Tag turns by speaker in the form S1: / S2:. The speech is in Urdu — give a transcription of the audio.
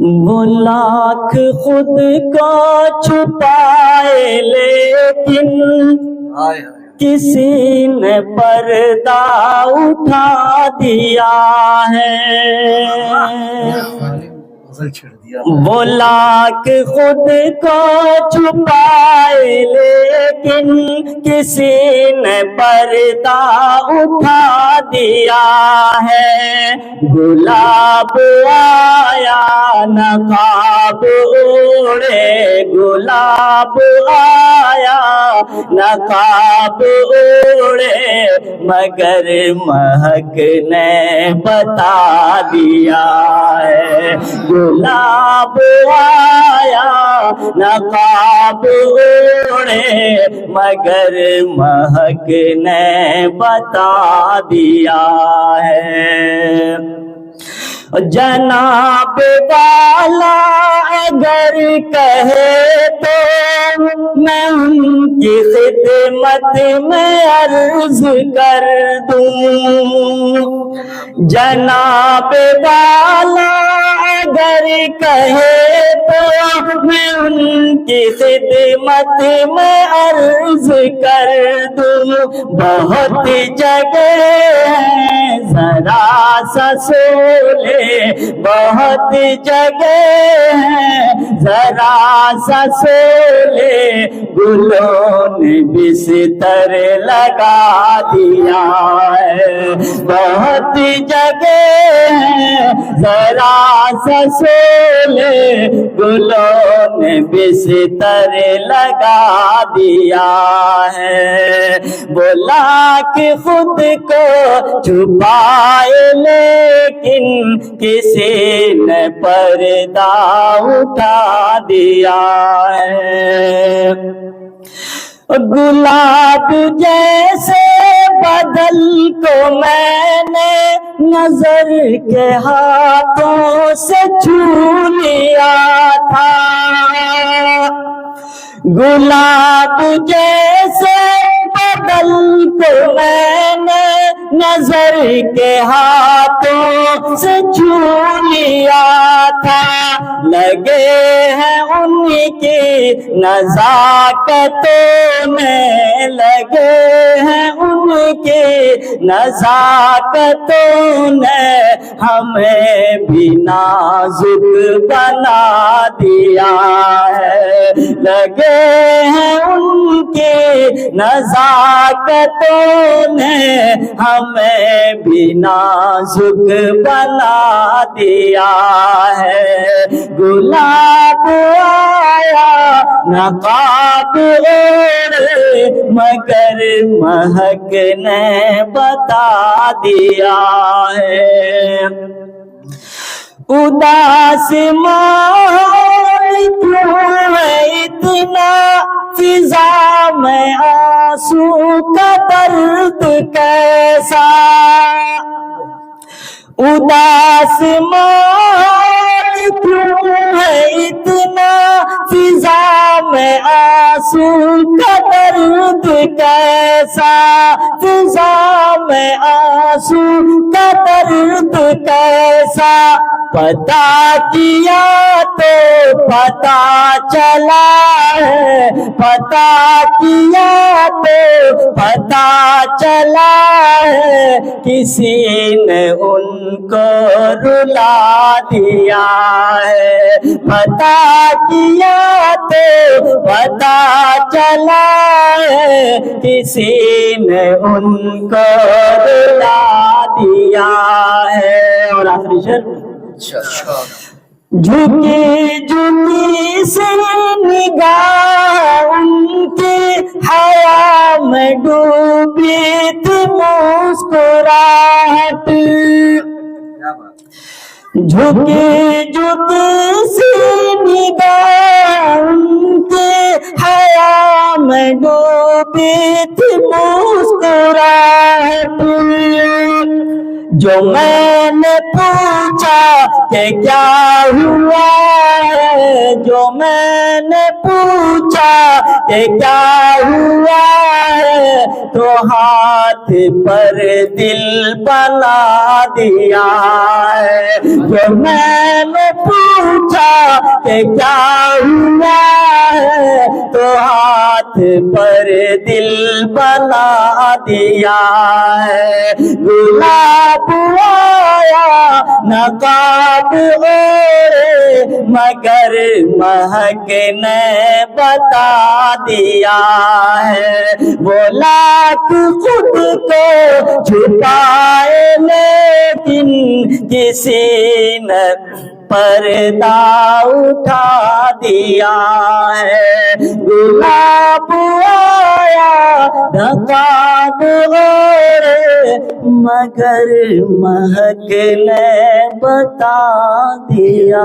S1: وہ لاکھ خود کو چھپائے لیکن کسی نے پردہ اٹھا دیا ہے۔ وہ لاکھ خود کو چھپائے لیکن کسی نے پردہ اٹھا دیا ہے۔ گلاب آیا نقاب اوڑھے، گلاب آیا نقاب اوڑھے، مگر مہک نے بتا دیا ہے۔ گلاب آیا نقاب اوڑھے، مگر مہک نے بتا دیا ہے۔ جناب والا اگر کہے تو میں ان کی خدمت میں عرض کر دوں۔ جناب والا اگر کہے تو میں ان کی خدمت میں عرض کر دوں۔ بہت جگہ ہے ذرا سا سولے، بہت جگہ ہے ذرا سا سولے، گلوں نے بستر لگا دیا ہے۔ بہت جگہ ہے ذرا سا سولے، گلوں نے بستر لگا دیا ہے۔ بولا کہ خود کو چھپائے لیکن کسی نے پردہ اٹھا دیا ہے۔ گلاب جیسے بدل کو میں نے نظر کے ہاتھوں سے چھو لیا تھا۔ گلاب جیسے بدل کو میں نے نظر کے ہاتھوں سے چھو لیا تھا۔ لگے ہیں ان کی نزاکتوں میں، لگے ہیں ان کی نزاکتوں نے ہمیں بھی نازک بنا دیا ہے۔ لگے ہیں ان کی نزاکتوں نے ہمیں بھی نازک بنا دیا ہے۔ گلاب آیا نقاب اوڑھے، مگر مہک نے بتا دیا ہے۔ اداس ماحول کیوں ہے اتنا، فضا میں آنسو کا درد کیسا۔ اداس ماحول کیوں ہے اتنا، فضا میں آنسو کا درد کیسا۔ فضا میں آنسو کا درد کیسا، پتا کیا تو پتا چلا ہے، پتا کیا تو پتا چلا ہے، کسی نے ان کو رلا دیا ہے۔ پتا کیا تو پتا چلا ہے، کسی نے ان کو رلا دیا ہے۔ اور آخری شعر، جھکی جھکی سے نگاہ ان کی حیا میں ڈوبی تھی مسکراہٹ۔ جھکی جھکی سی نگاہ ان کی حیا میں ڈوبی تھی مسکراہٹ۔ جو میں نے پوچھا کہ کیا ہوا ہے، جو میں نے پوچھا کہ کیا ہوا ہے، تو ہاتھ پر دل بنا دیا ہے۔ جو میں نے پوچھا کہ کیا ہوا ہے، تو ہاتھ پر دل بنا دیا ہے۔ گلاب آیا نقاب اوڑے، مگر مہک نے بتا دیا ہے۔ وہ لاکھ خود کو چھپائے لیکن کسی نے پردہ اٹھا دیا ہے۔ گلاب آیا نقاب اوڑے، مگر مہک نے بتا دیا۔